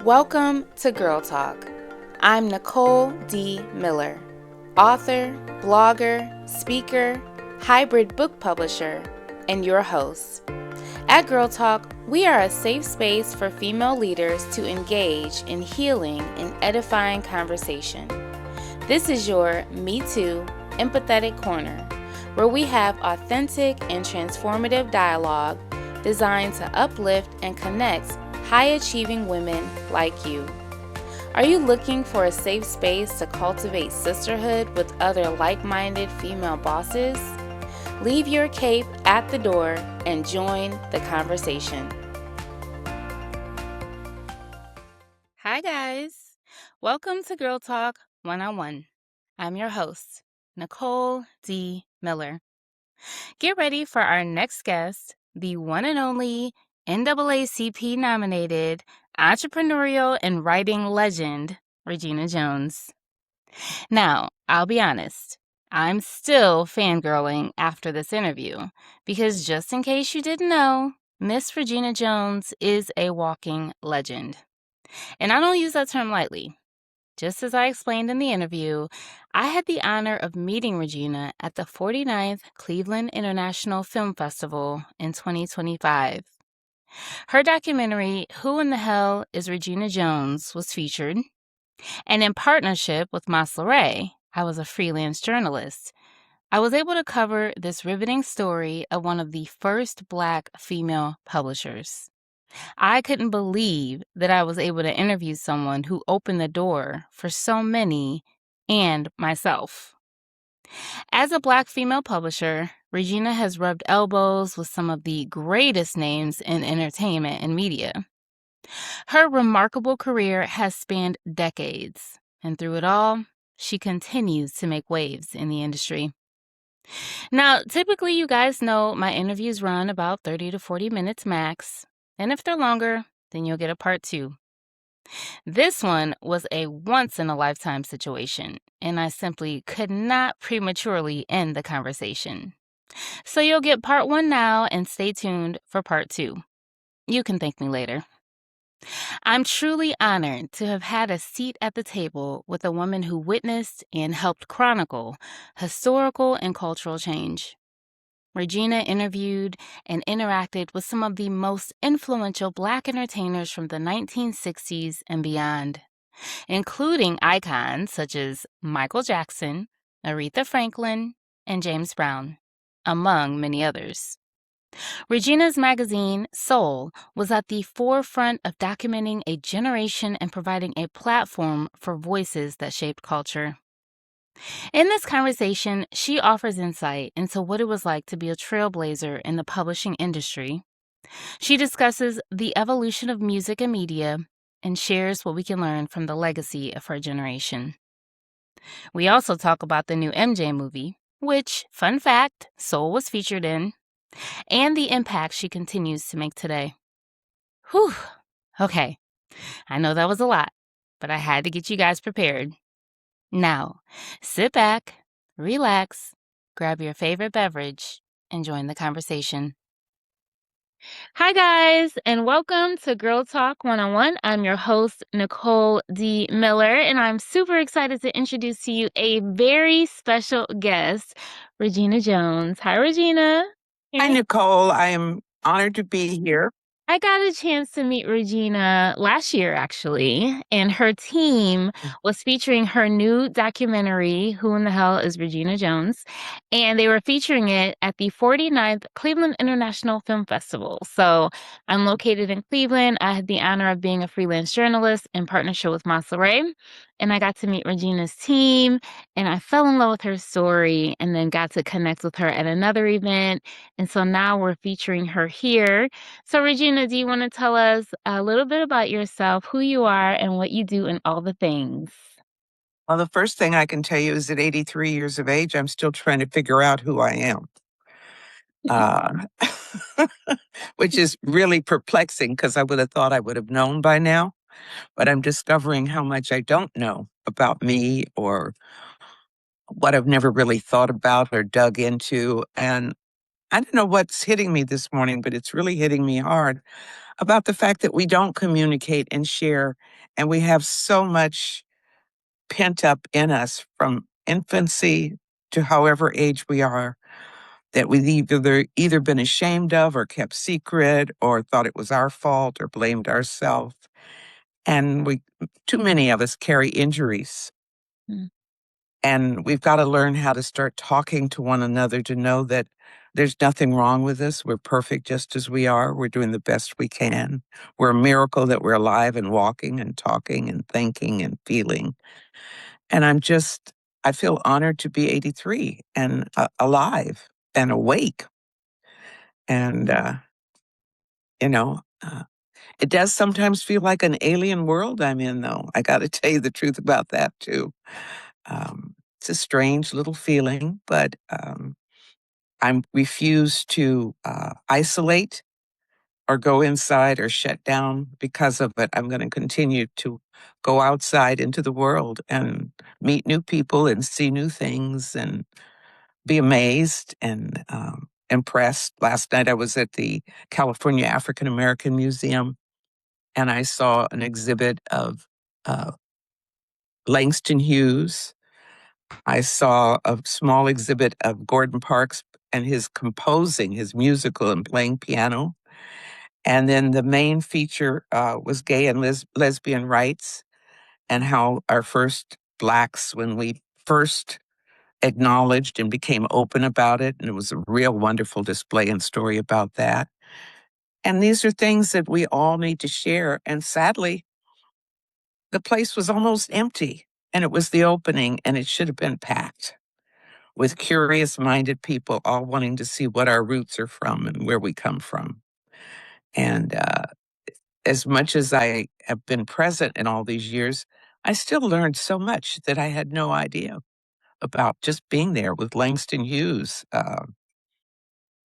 Welcome to Girl Talk. I'm Nicole D. Miller, author, blogger, speaker, hybrid book publisher, and your host. At Girl Talk, we are a safe space for female leaders to engage in healing and edifying conversation. This is your Me Too, empathetic corner, where we have authentic and transformative dialogue designed to uplift and connect high-achieving women like you. Are you looking for a safe space to cultivate sisterhood with other like-minded female bosses? Leave your cape at the door and join the conversation. Hi guys, welcome to Girl Talk 101. I'm your host, Nicole D. Miller. Get ready for our next guest, the one and only NAACP-nominated entrepreneurial and writing legend, Regina Jones. Now, I'll be honest, I'm still fangirling after this interview because just in case you didn't know, Miss Regina Jones is a walking legend. And I don't use that term lightly. Just as I explained in the interview, I had the honor of meeting Regina at the 49th Cleveland International Film Festival in 2025. Her documentary, Who in the Hell is Regina Jones, was featured, and in partnership with Masloret, I was a freelance journalist. I was able to cover this riveting story of one of the first Black female publishers. I couldn't believe that I was able to interview someone who opened the door for so many and myself. As a Black female publisher, Regina has rubbed elbows with some of the greatest names in entertainment and media. Her remarkable career has spanned decades, and through it all, she continues to make waves in the industry. Now, typically, you guys know my interviews run about 30 to 40 minutes max. And if they're longer, then you'll get a part 2. This one was a once-in-a-lifetime situation, and I simply could not prematurely end the conversation. So you'll get part 1 now and stay tuned for part 2. You can thank me later. I'm truly honored to have had a seat at the table with a woman who witnessed and helped chronicle historical and cultural change. Regina interviewed and interacted with some of the most influential Black entertainers from the 1960s and beyond, including icons such as Michael Jackson, Aretha Franklin, and James Brown, among many others. Regina's magazine, Soul, was at the forefront of documenting a generation and providing a platform for voices that shaped culture. In this conversation, she offers insight into what it was like to be a trailblazer in the publishing industry. She discusses the evolution of music and media and shares what we can learn from the legacy of her generation. We also talk about the new MJ movie, which, fun fact, Soul was featured in, and the impact she continues to make today. Whew. Okay, I know that was a lot, but I had to get you guys prepared. Now, sit back, relax, grab your favorite beverage, and join the conversation. Hi, guys, and welcome to Girl Talk 101. I'm your host, Nicole D. Miller, and I'm super excited to introduce to you a very special guest, Regina Jones. Hi, Regina. Hi, Nicole. I am honored to be here. I got a chance to meet Regina last year, actually, and her team was featuring her new documentary, Who in the Hell is Regina Jones? And they were featuring it at the 49th Cleveland International Film Festival. So I'm located in Cleveland. I had the honor of being a freelance journalist in partnership with Masloret, and I got to meet Regina's team, and I fell in love with her story and then got to connect with her at another event. And so now we're featuring her here. So, Regina, do you want to tell us a little bit about yourself, who you are, and what you do in all the things? Well, the first thing I can tell you is at 83 years of age, I'm still trying to figure out who I am, which is really perplexing because I would have thought I would have known by now. But I'm discovering how much I don't know about me or what I've never really thought about or dug into. And I don't know what's hitting me this morning, but it's really hitting me hard about the fact that we don't communicate and share And we have so much pent up in us from infancy to however age we are that we've either been ashamed of or kept secret or thought it was our fault or blamed ourselves. And too many of us carry injuries. Mm. And we've got to learn how to start talking to one another to know that there's nothing wrong with us. We're perfect just as we are. We're doing the best we can. We're a miracle that we're alive and walking and talking and thinking and feeling. And I feel honored to be 83 and alive and awake. And, you know, uh, it does sometimes feel like an alien world I'm in, though. I got to tell you the truth about that, too. It's a strange little feeling, but I refuse to isolate or go inside or shut down because of it. I'm going to continue to go outside into the world and meet new people and see new things and be amazed and impressed. Last night I was at the California African American Museum and I saw an exhibit of uh, Langston Hughes. I saw a small exhibit of Gordon Parks and his composing, his musical and playing piano. And then the main feature was gay and lesbian rights and how our first Blacks, when we first acknowledged and became open about it. And it was a real wonderful display and story about that. And these are things that we all need to share. And sadly, the place was almost empty. And it was the opening, and it should have been packed with curious minded people all wanting to see what our roots are from and where we come from. And as much as I have been present in all these years, I still learned so much that I had no idea about just being there with Langston Hughes.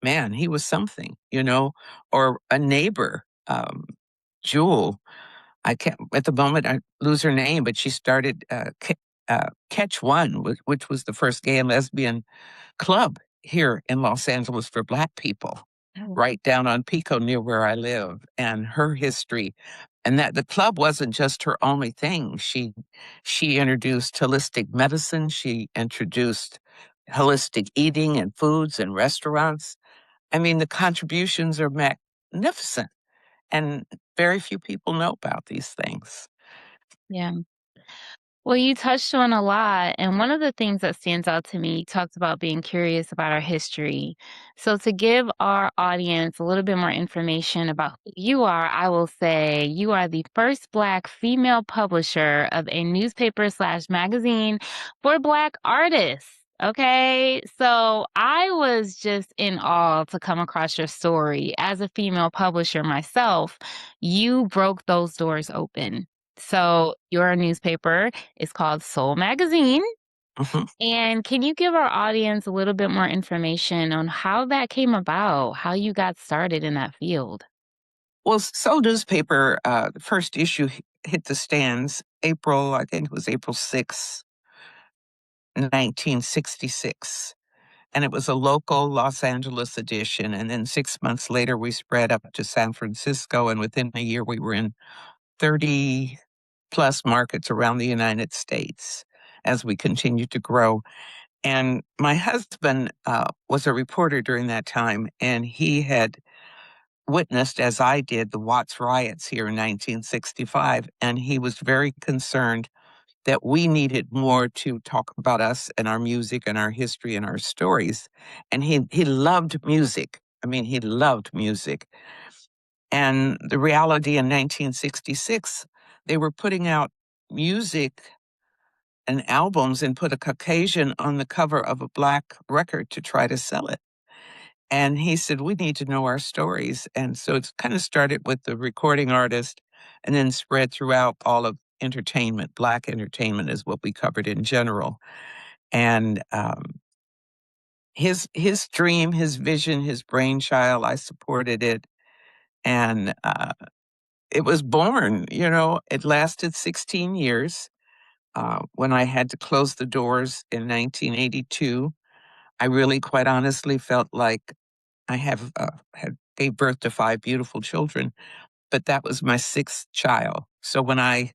Man, he was something, or a neighbor, Jewel. I can't, at the moment, I lose her name, but she started Catch One, which was the first gay and lesbian club here in Los Angeles for Black people, Oh. right down on Pico near where I live, and her history. And that the club wasn't just her only thing. She introduced holistic medicine. She introduced holistic eating and foods and restaurants. I mean, the contributions are magnificent, and very few people know about these things. Yeah. Well, you touched on a lot, and one of the things that stands out to me, you talked about being curious about our history. So, to give our audience a little bit more information about who you are, I will say you are the first Black female publisher of a newspaper slash magazine for Black artists. Okay, so I was just in awe to come across your story. As a female publisher myself, you broke those doors open. So, your newspaper is called Soul Magazine. Mhm. And can you give our audience a little bit more information on how that came about, how you got started in that field? Well, Soul newspaper, the first issue hit the stands April, I think it was April 6th, 1966. And it was a local Los Angeles edition. And then 6 months later, we spread up to San Francisco. And within a year, we were in 30 plus markets around the United States as we continued to grow. And my husband was a reporter during that time, and he had witnessed, as I did, the Watts riots here in 1965. And he was very concerned that we needed more to talk about us and our music and our history and our stories. And he loved music. I mean, he loved music. And the reality in 1966, they were putting out music and albums and put a Caucasian on the cover of a Black record to try to sell it. And he said, we need to know our stories. And so it's kind of started with the recording artist and then spread throughout all of entertainment. Black entertainment is what we covered in general. And his dream, his vision, his brainchild, I supported it. And it was born, it lasted 16 years. When I had to close the doors in 1982, I really, quite honestly, felt like I had gave birth to five beautiful children, but that was my sixth child. So when I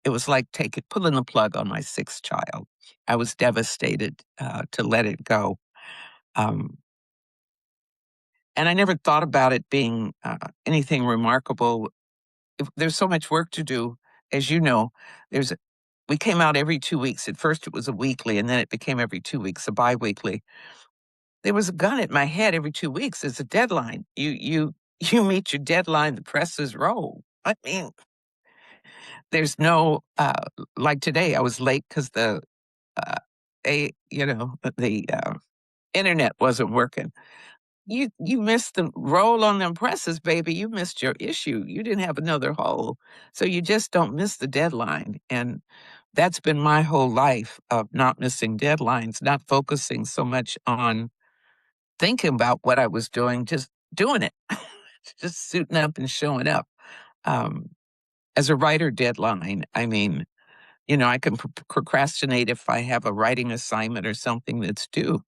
It was like pulling the plug on my sixth child. I was devastated to let it go. Um, and I never thought about it being anything remarkable. There's so much work to do, as you know. There's we came out every 2 weeks. At first, it was a weekly, and then it became every 2 weeks, a biweekly. There was a gun at my head every 2 weeks. It's a deadline. You meet your deadline. The presses roll. I mean, there's no like today. I was late because uh, the internet wasn't working. You missed the roll on them presses, baby. You missed your issue. You didn't have another hole. So you just don't miss the deadline. And that's been my whole life of not missing deadlines, not focusing so much on thinking about what I was doing, just doing it, just suiting up and showing up. Um, as a writer, deadline, I mean, I can procrastinate if I have a writing assignment or something that's due,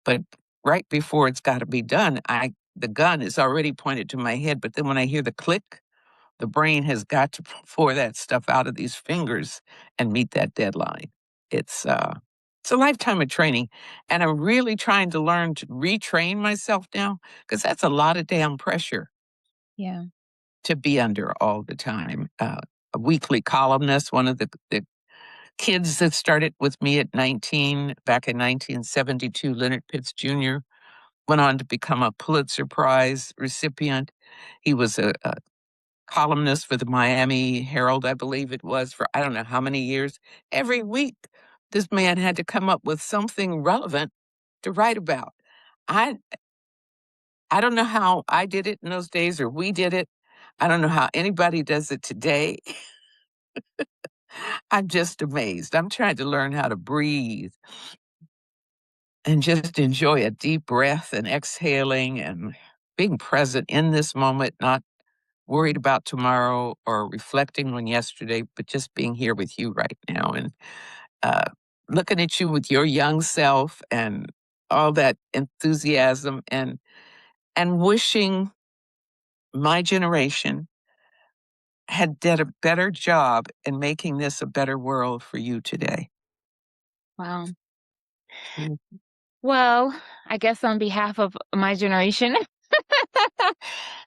but right before it's got to be done, the gun is already pointed to my head. But then when I hear the click, the brain has got to pour that stuff out of these fingers and meet that deadline. It's a lifetime of training, and I'm really trying to learn to retrain myself now because that's a lot of damn pressure Yeah. to be under all the time. A weekly columnist, one of the kids that started with me at 19, back in 1972, Leonard Pitts Jr., went on to become a Pulitzer Prize recipient. He was a columnist for the Miami Herald, I believe it was, for I don't know how many years. Every week, this man had to come up with something relevant to write about. I I don't know how I did it in those days or we did it. I don't know how anybody does it today. I'm just amazed. I'm trying to learn how to breathe and just enjoy a deep breath and exhaling and being present in this moment, not worried about tomorrow or reflecting on yesterday, but just being here with you right now and uh, looking at you with your young self and all that enthusiasm and wishing my generation had did a better job in making this a better world for you today. Wow. Mm. Well, I guess on behalf of my generation,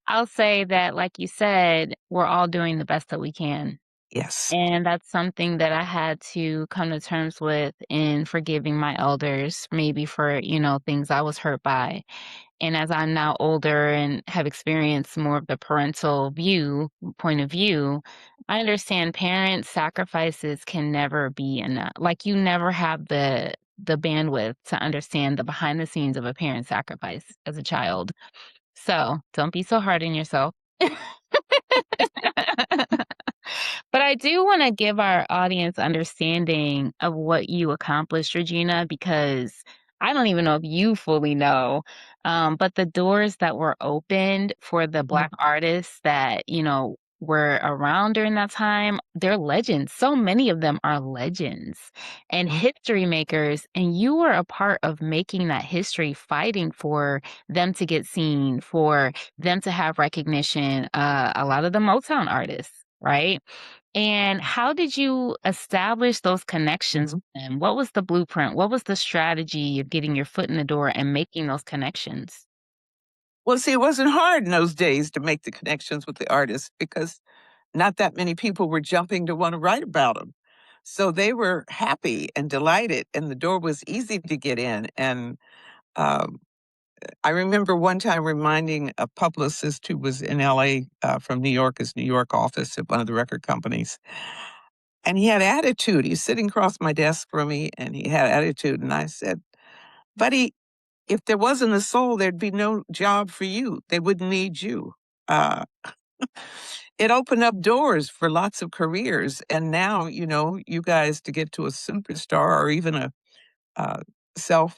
I'll say that, like you said, we're all doing the best that we can. Yes. And that's something that I had to come to terms with in forgiving my elders, maybe for, things I was hurt by. And as I'm now older and have experienced more of the parental point of view, I understand parent sacrifices can never be enough. Like you never have the bandwidth to understand the behind the scenes of a parent sacrifice as a child. So don't be so hard on yourself. But I do want to give our audience understanding of what you accomplished, Regina, because I don't even know if you fully know. But the doors that were opened for the Black artists that, were around during that time, they're legends. So many of them are legends and history makers. And you were a part of making that history, fighting for them to get seen, for them to have recognition. A lot of the Motown artists, right? And how did you establish those connections Mhm. with them? What was the blueprint? What was the strategy of getting your foot in the door and making those connections? Well, see, it wasn't hard in those days to make the connections with the artists because not that many people were jumping to want to write about them. So they were happy and delighted, and the door was easy to get in. And um, I remember one time reminding a publicist who was in LA from New York, his New York office at one of the record companies. And he had attitude. He's sitting across my desk from me, and he had attitude. And I said, buddy, if there wasn't a soul, there'd be no job for you. They wouldn't need you. Uh, it opened up doors for lots of careers. And now, you guys to get to a superstar or even a uh, self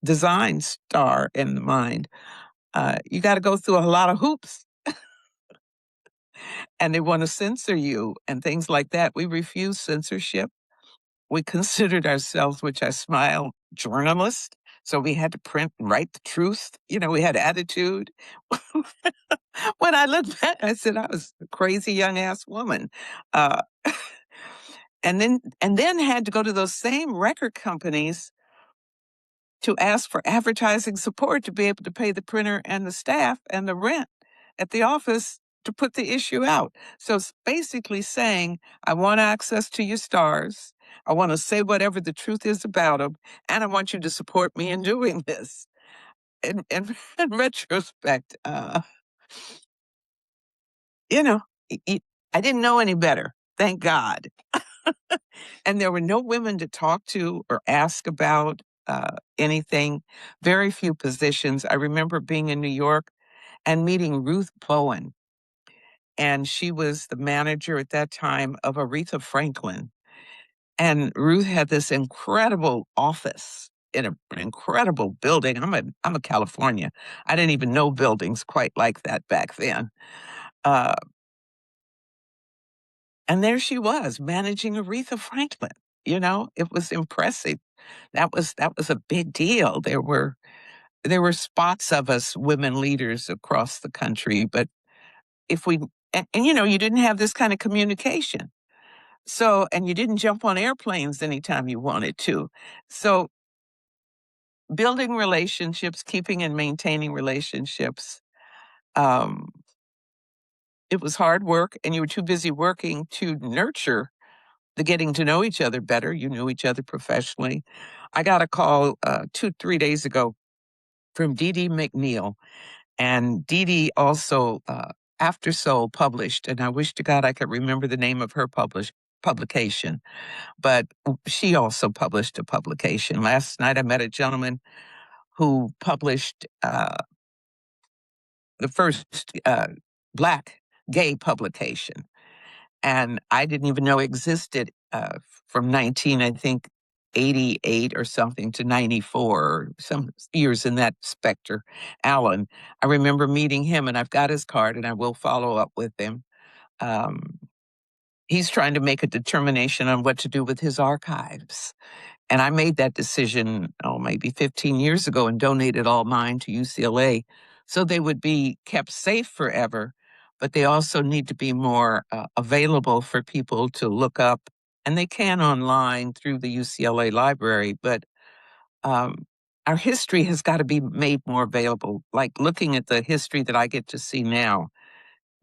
design star in the mind, you got to go through a lot of hoops and they want to censor you and things like that. We refuse censorship. We considered ourselves, which I smile, journalists. So we had to print and write the truth. We had attitude. When I look back, I said I was a crazy young ass woman. Uh, and then had to go to those same record companies to ask for advertising support to be able to pay the printer and the staff and the rent at the office to put the issue out. So it's basically saying, I want access to your stars. I want to say whatever the truth is about them. And I want you to support me in doing this. In retrospect, you know, I didn't know any better. Thank God. And there were no women to talk to or ask about anything, very few positions. I remember being in New York and meeting Ruth Bowen, and she was the manager at that time of Aretha Franklin. And Ruth had this incredible office in an incredible building. I'm a California. I didn't even know buildings quite like that back then. Uh, and there she was managing Aretha Franklin. It was impressive. That was a big deal. There were spots of us women leaders across the country, but if we and you didn't have this kind of communication. So, and you didn't jump on airplanes anytime you wanted to. So, building relationships, keeping and maintaining relationships, um, it was hard work, and you were too busy working to nurture the getting to know each other better. You knew each other professionally. I got a call 3 days ago from Dee Dee McNeil, and Dee Dee also, After Soul published, and I wish to God I could remember the name of her publication, but she also published a publication. Last night I met a gentleman who published the first Black gay publication, and I didn't even know existed from 19, I think, 88 or something to 94, or some years in that specter. Alan, I remember meeting him, and I've got his card, and I will follow up with him. Um, he's trying to make a determination on what to do with his archives. And I made that decision, maybe 15 years ago, and donated all mine to UCLA so they would be kept safe forever. But they also need to be more available for people to look up. And they can online through the UCLA library. But um, our history has got to be made more available. Like looking at the history that I get to see now,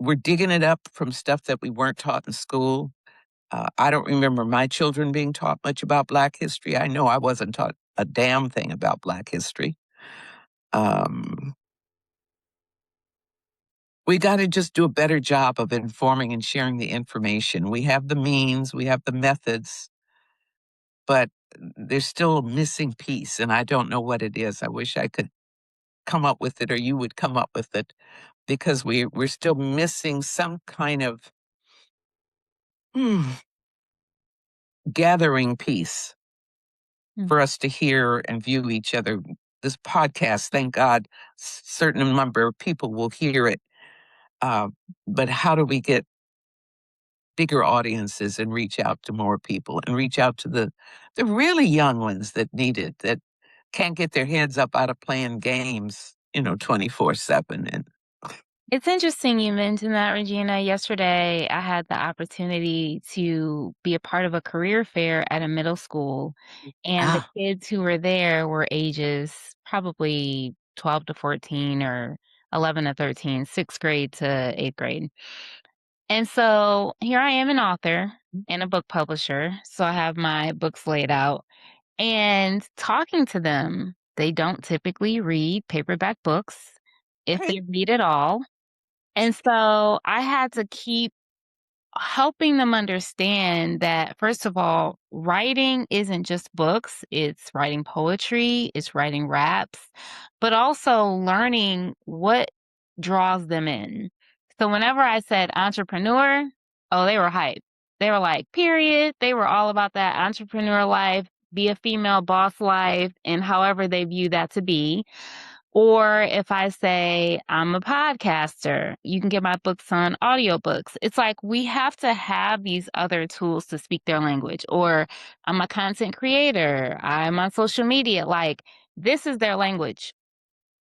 we're digging it up from stuff that we weren't taught in school. I don't remember my children being taught much about Black history. I know I wasn't taught a damn thing about Black history. Um, we got to just do a better job of informing and sharing the information. We have the means, we have the methods, but there's still a missing piece, and I don't know what it is. I wish I could come up with it, or you would come up with it, because we're still missing some kind of hmm, gathering piece Mm. for us to hear and view each other. This podcast, thank God, certain number of people will hear it. Uh, but how do we get bigger audiences and reach out to more people and reach out to the really young ones that need it, that can't get their heads up out of playing games, 24/7. And It's interesting you mentioned that, Regina. Yesterday, I had the opportunity to be a part of a career fair at a middle school, and the ah, kids who were there were ages probably 12 to 14 or 11 to 13, sixth grade to eighth grade. And so here I am, an author and a book publisher. So I have my books laid out and talking to them. They don't typically read paperback books, if right, they read at all. And so I had to keep helping them understand that, first of all, writing isn't just books, it's writing poetry, it's writing raps, but also learning what draws them in. So whenever I said entrepreneur, oh, they were hyped. They were like, period. They were all about that entrepreneur life, be a female boss life, and however they view that to be. Or if I say I'm a podcaster, you can get my books on audiobooks. It's like we have to have these other tools to speak their language. Or I'm a content creator, I'm on social media. Like this is their language.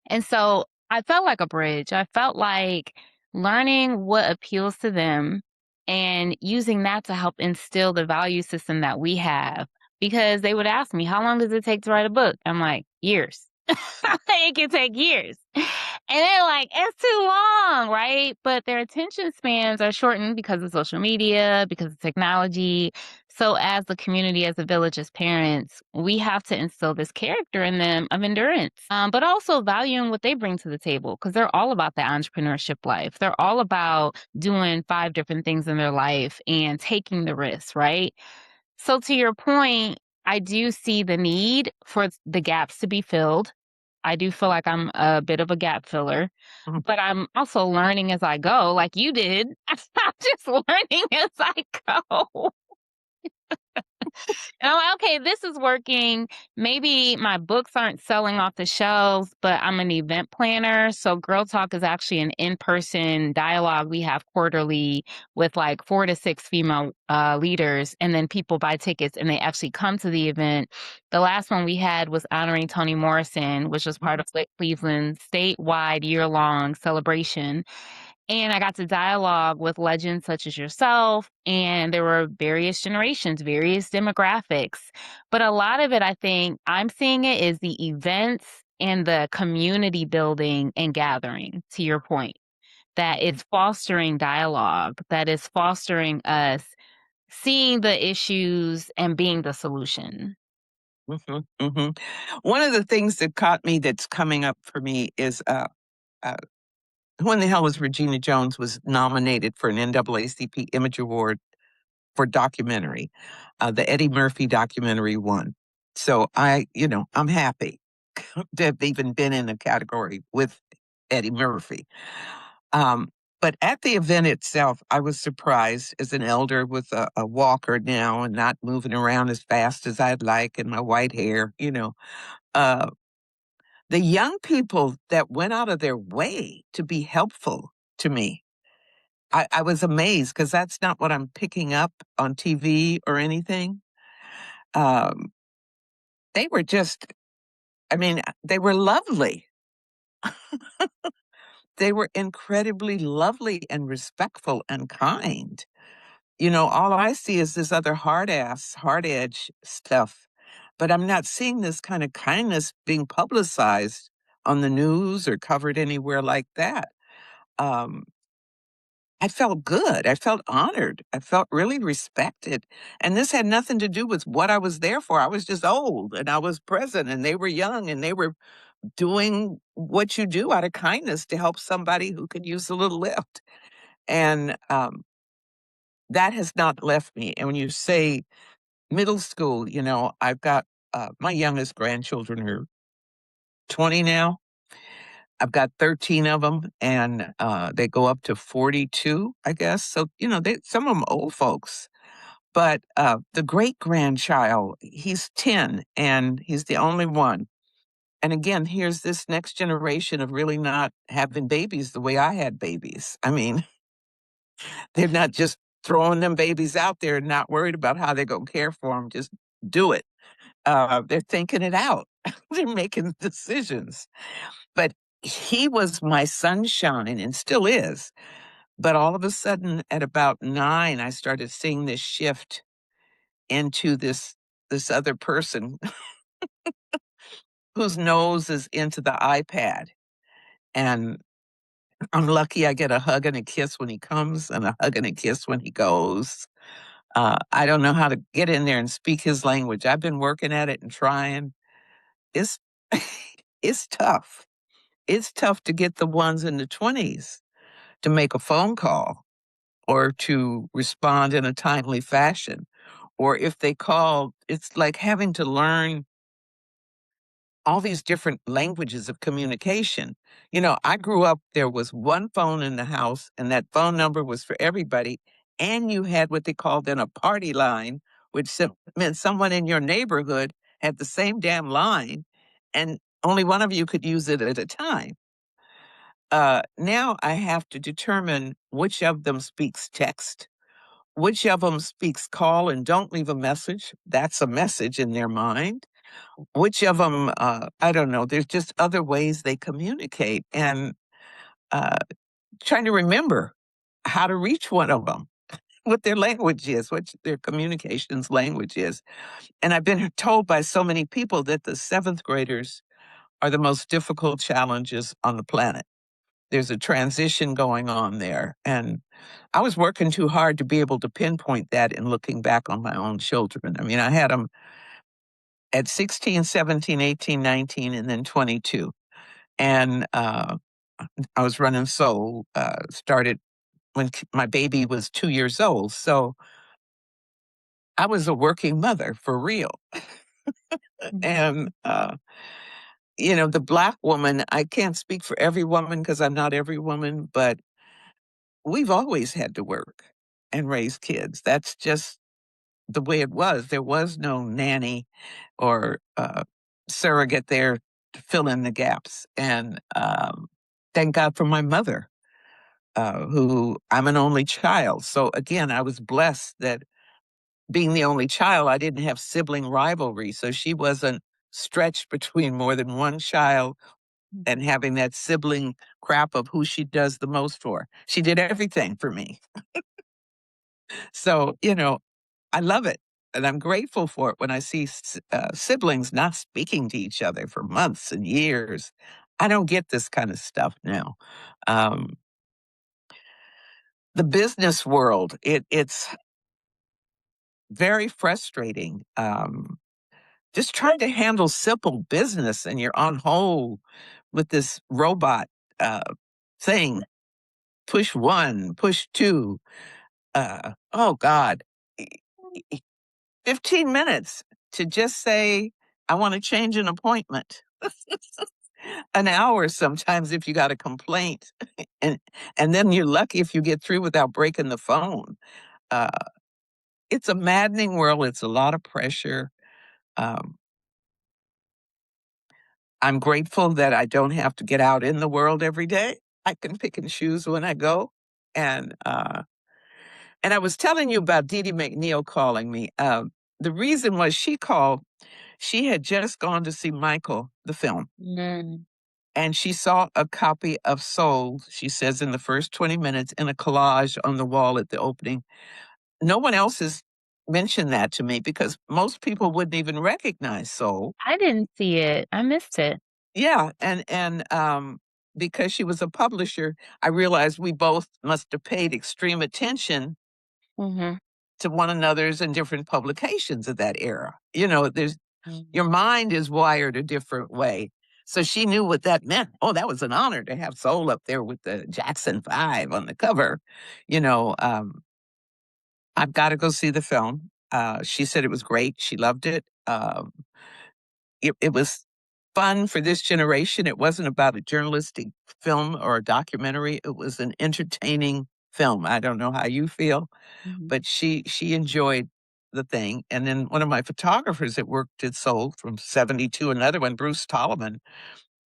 And so I felt like a bridge. I felt like learning what appeals to them and using that to help instill the value system that we have. Because they would ask me, how long does it take to write a book? I'm like, years. It can take years. And they're like, it's too long, right? But their attention spans are shortened because of social media, because of technology. So, as the community, as a village, as parents, we have to instill this character in them of endurance, but also valuing what they bring to the table because they're all about the entrepreneurship life. They're all about doing 5 different things in their life and taking the risks, right? So, to your point, I do see the need for the gaps to be filled. I do feel like I'm a bit of a gap filler, Mhm. but I'm also learning as I go, like you did. I'm just learning as I go. And I'm like, okay, this is working. Maybe my books aren't selling off the shelves, but I'm an event planner. So Girl Talk is actually an in-person dialogue we have quarterly with like 4 to 6 female leaders, and then people buy tickets and they actually come to the event. The last one we had was honoring Toni Morrison, which was part of Cleveland's statewide year-long celebration. And I got to dialogue with legends such as yourself, and there were various generations, various demographics. But a lot of it, I think, I'm seeing it is the events and the community building and gathering, to your point, that it's fostering dialogue, that is fostering us seeing the issues and being the solution. Mhm, mhm. One of the things that caught me that's coming up for me is uh, when the hell was Regina Jones was nominated for an NAACP Image Award for documentary. The Eddie Murphy documentary won. So I'm happy to have even been in a category with Eddie Murphy. Um, but at the event itself, I was surprised as an elder with a walker now and not moving around as fast as I'd like and my white hair. Uh, the young people that went out of their way to be helpful to me. I was amazed because that's not what I'm picking up on TV or anything. Um, they were just, I mean, they were lovely. They were incredibly lovely and respectful and kind. All I see is this other hard edge stuff, but I'm not seeing this kind of kindness being publicized on the news or covered anywhere like that. Um, I felt good. I felt honored. I felt really respected. And this had nothing to do with what I was there for. I was just old and I was present and they were young and they were doing what you do out of kindness to help somebody who could use a little lift. And that has not left me. And when you say middle school, I've got my youngest grandchildren are 20 now. I've got 13 of them, and they go up to 42, I guess. So, some of them old folks. But the great grandchild, he's 10, and he's the only one. And again, here's this next generation of really not having babies the way I had babies. I mean, they're not just throwing them babies out there and not worried about how they're going to care for them. Just do it. They're thinking it out. They're making decisions. But he was my sunshine and still is. But all of a sudden, at about 9, I started seeing this shift into this other person whose nose is into the iPad. And I'm lucky I get a hug and a kiss when he comes and a hug and a kiss when he goes. I don't know how to get in there and speak his language. I've been working at it and trying. It's it's tough. It's tough to get the ones in the 20s to make a phone call or to respond in a timely fashion. Or if they call, it's like having to learn all these different languages of communication. I grew up, there was one phone in the house, and that phone number was for everybody. And you had what they called then a party line, which meant someone in your neighborhood had the same damn line, and only one of you could use it at a time. Now I have to determine which of them speaks text, which of them speaks call and don't leave a message. That's a message in their mind. Which of them, I don't know. There's just other ways they communicate and uh, trying to remember how to reach one of them. what their language is, what their communications language is. And I've been told by so many people that the seventh graders are the most difficult challenges on the planet. There's a transition going on there. And I was working too hard to be able to pinpoint that in looking back on my own children. I mean, I had them at 16, 17, 18, 19, and then 22. And I was running Soul, started when my baby was 2 years old. So I was a working mother for real. Mhm. And, the Black woman, I can't speak for every woman because I'm not every woman, but we've always had to work and raise kids. That's just the way it was. There was no nanny or surrogate there to fill in the gaps. And thank God for my mother, who I'm an only child. So again, I was blessed that being the only child, I didn't have sibling rivalry. So she wasn't stretched between more than one child and having that sibling crap of who she does the most for. She did everything for me. So, I love it. And I'm grateful for it when I see siblings not speaking to each other for months and years. I don't get this kind of stuff now. Um, the business world, it's very frustrating. Just trying to handle simple business and you're on hold with this robot uh, thing. Push one, push two. Oh God, e- e- 15 minutes to just say, I want to change an appointment. An hour sometimes if you got a complaint. and and then you're lucky if you get through without breaking the phone. Uh, it's a maddening world. It's a lot of pressure. Um, I'm grateful that I don't have to get out in the world every day. I can pick and choose when I go. And and I was telling you about Dee Dee McNeil calling me. The reason was she called. She had just gone to see Michael, the film, Mm. and she saw a copy of Soul, she says, in the first 20 minutes in a collage on the wall at the opening. No one else has mentioned that to me because most people wouldn't even recognize Soul. I didn't see it. I missed it. Yeah, and because she was a publisher, I realized we both must have paid extreme attention Mhm. to one another's and different publications of that era. There's Mhm. your mind is wired a different way. So she knew what that meant. Oh, that was an honor to have Soul up there with the Jackson Five on the cover. You know, um, I've got to go see the film. She said it was great. She loved it. It was fun for this generation. It wasn't about a journalistic film or a documentary. It was an entertaining film. I don't know how you feel, Mhm. but she enjoyed the thing. And then one of my photographers that worked at Soul from '72, another one, Bruce Tolliman,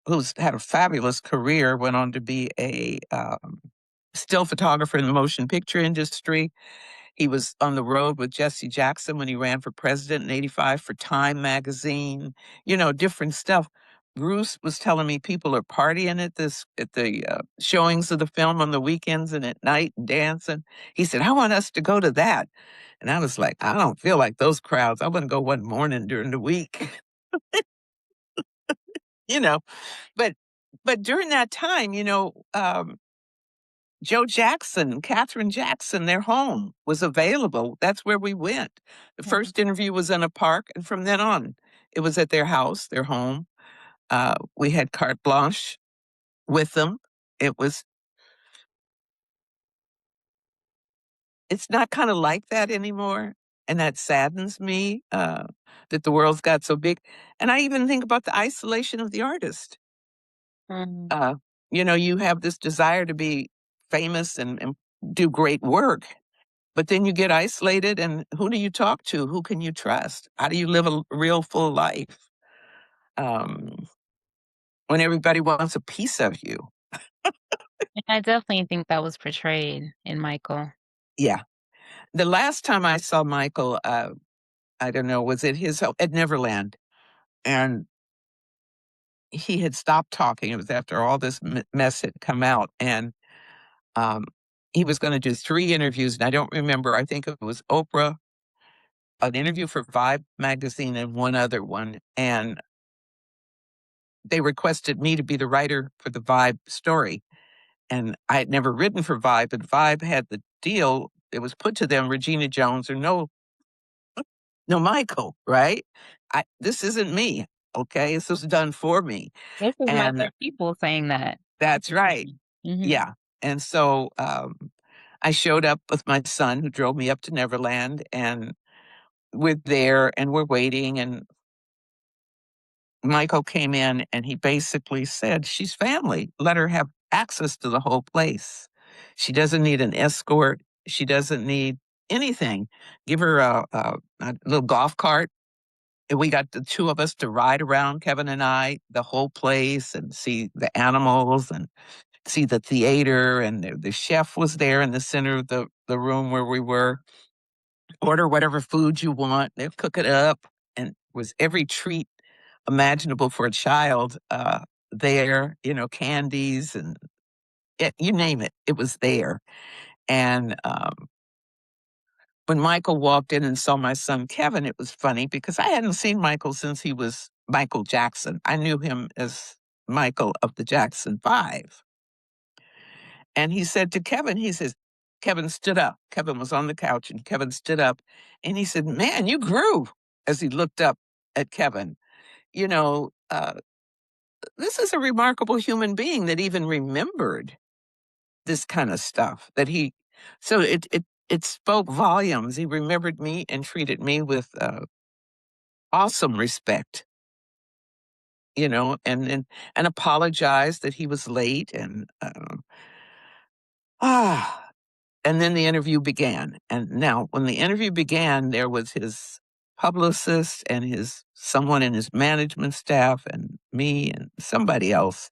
who's had a fabulous career, went on to be a still photographer in the motion picture industry. He was on the road with Jesse Jackson when he ran for president in '85 for Time magazine, different stuff. Bruce was telling me people are partying at the showings of the film on the weekends and at night and dancing. He said, "I want us to go to that," and I was like, "I don't feel like those crowds. I want to go one morning during the week." you know. But during that time, Joe Jackson, Katherine Jackson, their home was available. That's where we went. The Mhm. first interview was in a park, and from then on, it was at their house, their home. We had carte blanche with them. It was, it's not kind of like that anymore. And that saddens me that the world's got so big. And I even think about the isolation of the artist. Mhm. Uh, you have this desire to be famous and do great work. But then you get isolated, and who do you talk to? Who can you trust? How do you live a real full life um, when everybody wants a piece of you? And I definitely think that was portrayed in Michael. Yeah. The last time I saw Michael, I don't know, was at his home at Neverland, and he had stopped talking. It was after all this mess had come out, and um, he was going to do 3 interviews, and I don't remember. I think it was Oprah, an interview for Vibe magazine, and one other one. And they requested me to be the writer for the Vibe story. And I had never written for Vibe, but Vibe had the deal. It was put to them, Regina Jones or no Michael, right? This isn't me. Okay. This was done for me. This is like And the people saying that. that's right. Mhm. Yeah. And so I showed up with my son who drove me up to Neverland, and we're there and we're waiting. And Michael came in and he basically said, she's family. Let her have access to the whole place. She doesn't need an escort. She doesn't need anything. Give her a little golf cart. And we got the two of us to ride around, Kevin and I, the whole place and see the animals and see the theater. And the chef was there in the center of the room where we were. Order whatever food you want. They'll cook it up. And was every treat imaginable for a child there, candies and you name it, it was there. And when Michael walked in and saw my son Kevin, it was funny because I hadn't seen Michael since he was Michael Jackson. I knew him as Michael of the Jackson Five. And he said to Kevin, he says, Kevin stood up. Kevin was on the couch and Kevin stood up and he said, man, you grew, as he looked up at Kevin. You know, this is a remarkable human being that even remembered this kind of stuff that so it spoke volumes. He remembered me and treated me with awesome respect, and apologized that he was late. And ah and then the interview began. And now when the interview began, there was his publicist and his someone in his management staff and me and somebody else.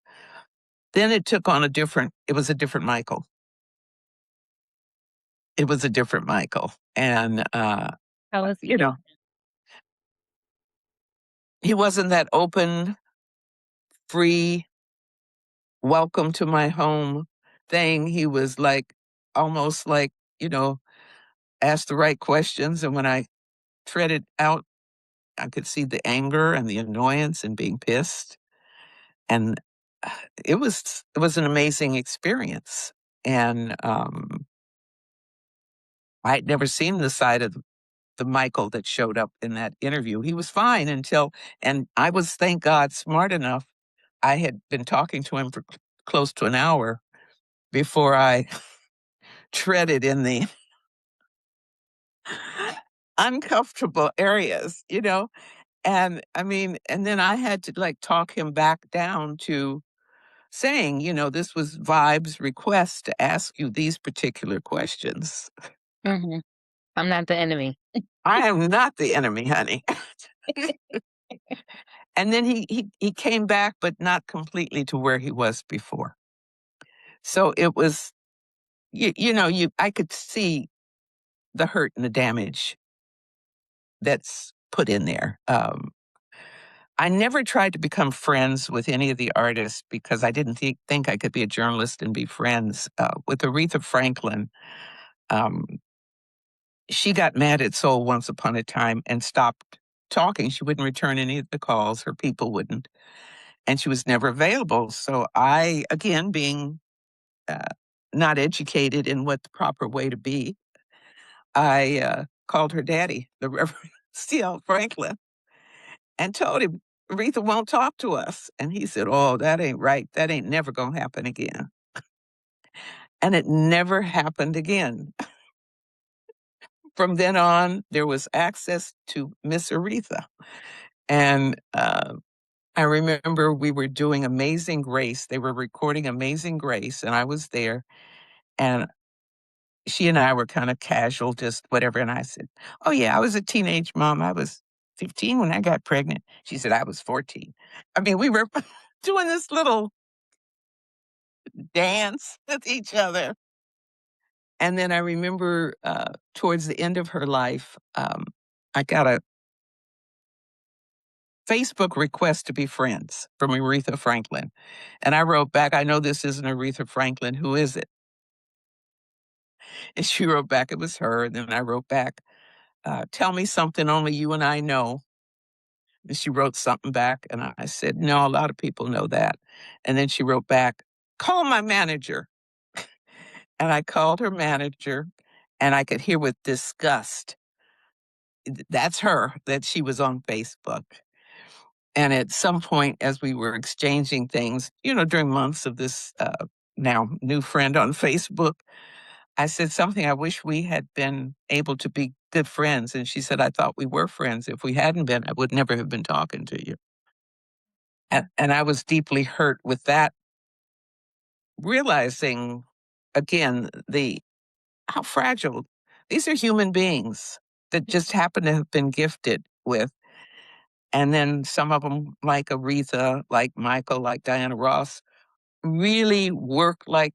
Then it took on it was a different Michael. It was a different Michael. And, Tell us. he wasn't that open, free, welcome to my home thing. He was like, almost like, you know, asked the right questions. And when I treaded out, I could see the anger and the annoyance and being pissed. And it was an amazing experience. And I'd never seen the side of the Michael that showed up in that interview. He was fine and I was, thank God, smart enough. I had been talking to him for close to an hour before I treaded in the uncomfortable areas. And I mean, and then I had to like talk him back down to saying, this was Vibe's request to ask you these particular questions. Mhm. I'm not the enemy. I am not the enemy, honey. And then he came back, but not completely to where he was before. So it was, I could see the hurt and the damage that's put in there. I never tried to become friends with any of the artists because I didn't think I could be a journalist and be friends with Aretha Franklin. Um, she got mad at Soul once upon a time and stopped talking. She wouldn't return any of the calls. Her people wouldn't. And she was never available. So I, again, being uh, not educated in what the proper way to be, I called her daddy, the Reverend C.L. Franklin, and told him, Aretha won't talk to us. And he said, oh, that ain't right. That ain't never going to happen again. And it never happened again. From then on, there was access to Miss Aretha. And I remember we were doing Amazing Grace. They were recording Amazing Grace, and I was there. And she and I were kind of casual, just whatever. And I said, oh, yeah, I was a teenage mom. I was 15 when I got pregnant. She said, I was 14. I mean, we were doing this little dance with each other. And then I remember towards the end of her life, I got a Facebook request to be friends from Aretha Franklin. And I wrote back, I know this isn't Aretha Franklin. Who is it? And she wrote back, it was her. And then I wrote back, tell me something only you and I know. And she wrote something back, and I said, no, a lot of people know that. And then she wrote back, call my manager. And I called her manager, and I could hear with disgust, that's her, that she was on Facebook. And at some point, as we were exchanging things, during months of this now new friend on Facebook, I said something, I wish we had been able to be good friends. And she said, I thought we were friends. If we hadn't been, I would never have been talking to you. And I was deeply hurt with that, realizing again how fragile these are human beings that just happen to have been gifted with. And then some of them, like Aretha, like Michael, like Diana Ross, really work like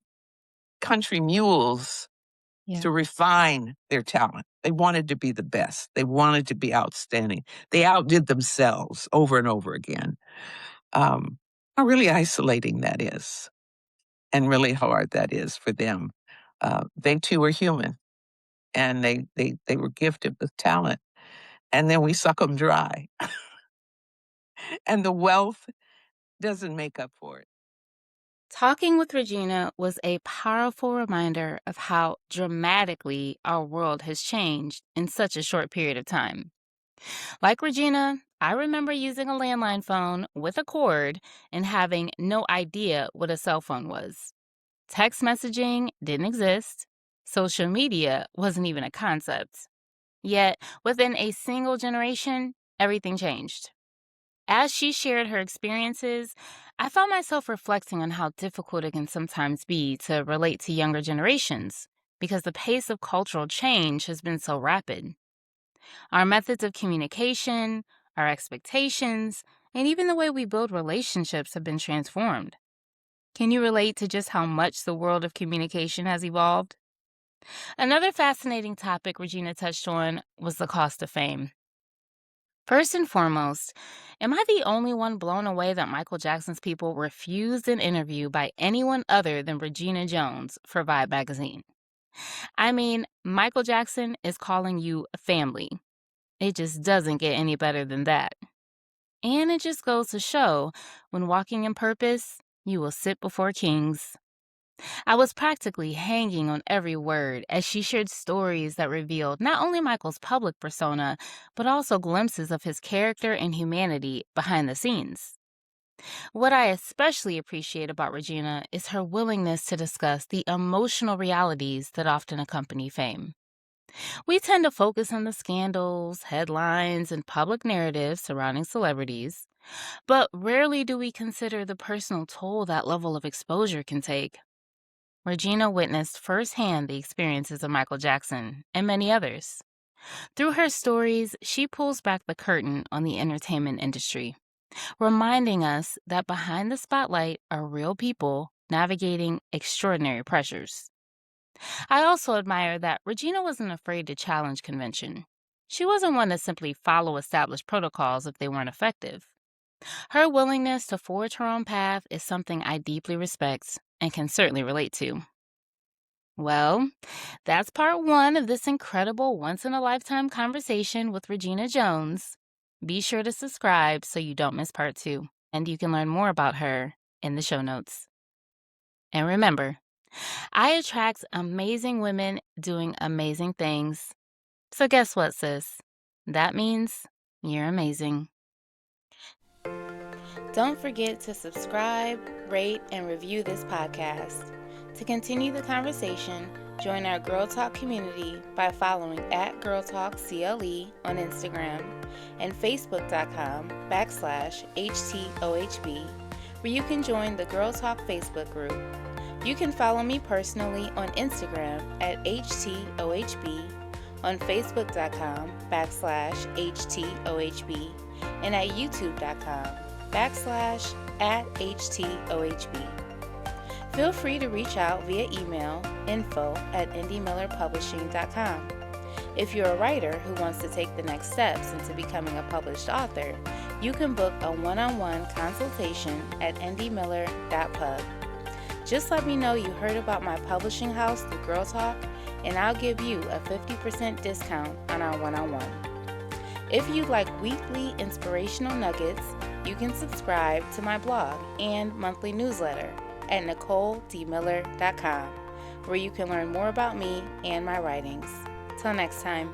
country mules Yeah. to refine their talent. They wanted to be the best. They wanted to be outstanding. They outdid themselves over and over again. How really isolating that is, and really hard that is for them. They too are human, and they were gifted with talent, and then we suck them dry, and the wealth doesn't make up for it. Talking with Regina was a powerful reminder of how dramatically our world has changed in such a short period of time. Like Regina, I remember using a landline phone with a cord and having no idea what a cell phone was. Text messaging didn't exist. Social media wasn't even a concept. Yet, within a single generation, everything changed. As she shared her experiences, I found myself reflecting on how difficult it can sometimes be to relate to younger generations because the pace of cultural change has been so rapid. Our methods of communication, our expectations, and even the way we build relationships have been transformed. Can you relate to just how much the world of communication has evolved? Another fascinating topic Regina touched on was the cost of fame. First and foremost, am I the only one blown away that Michael Jackson's people refused an interview by anyone other than Regina Jones for Vibe magazine? I mean, Michael Jackson is calling you family. It just doesn't get any better than that. And it just goes to show, when walking in purpose, you will sit before kings. I was practically hanging on every word as she shared stories that revealed not only Michael's public persona, but also glimpses of his character and humanity behind the scenes. What I especially appreciate about Regina is her willingness to discuss the emotional realities that often accompany fame. We tend to focus on the scandals, headlines, and public narratives surrounding celebrities, but rarely do we consider the personal toll that level of exposure can take. Regina witnessed firsthand the experiences of Michael Jackson and many others. Through her stories, she pulls back the curtain on the entertainment industry, reminding us that behind the spotlight are real people navigating extraordinary pressures. I also admire that Regina wasn't afraid to challenge convention. She wasn't one to simply follow established protocols if they weren't effective. Her willingness to forge her own path is something I deeply respect and can certainly relate to. Well, that's part one of this incredible once-in-a-lifetime conversation with Regina Jones. Be sure to subscribe so you don't miss part two, and you can learn more about her in the show notes. And remember, I attract amazing women doing amazing things. So guess what, sis? That means you're amazing. Don't forget to subscribe, rate, and review this podcast. To continue the conversation, join our Girl Talk community by following @GirlTalkCLE on Instagram and Facebook.com/HTOHB, where you can join the Girl Talk Facebook group. You can follow me personally on Instagram @HTOHB, on Facebook.com/HTOHB, and at YouTube.com/@HTOHB. Feel free to reach out via email info@indiemillerpublishing.com. If you're a writer who wants to take the next steps into becoming a published author, you can book a one-on-one consultation at indiemiller.pub. Just let me know you heard about my publishing house through Girl Talk, and I'll give you a 50% discount on our one-on-one. If you'd like weekly inspirational nuggets, you can subscribe to my blog and monthly newsletter at NicoleDmiller.com, where you can learn more about me and my writings. Till next time.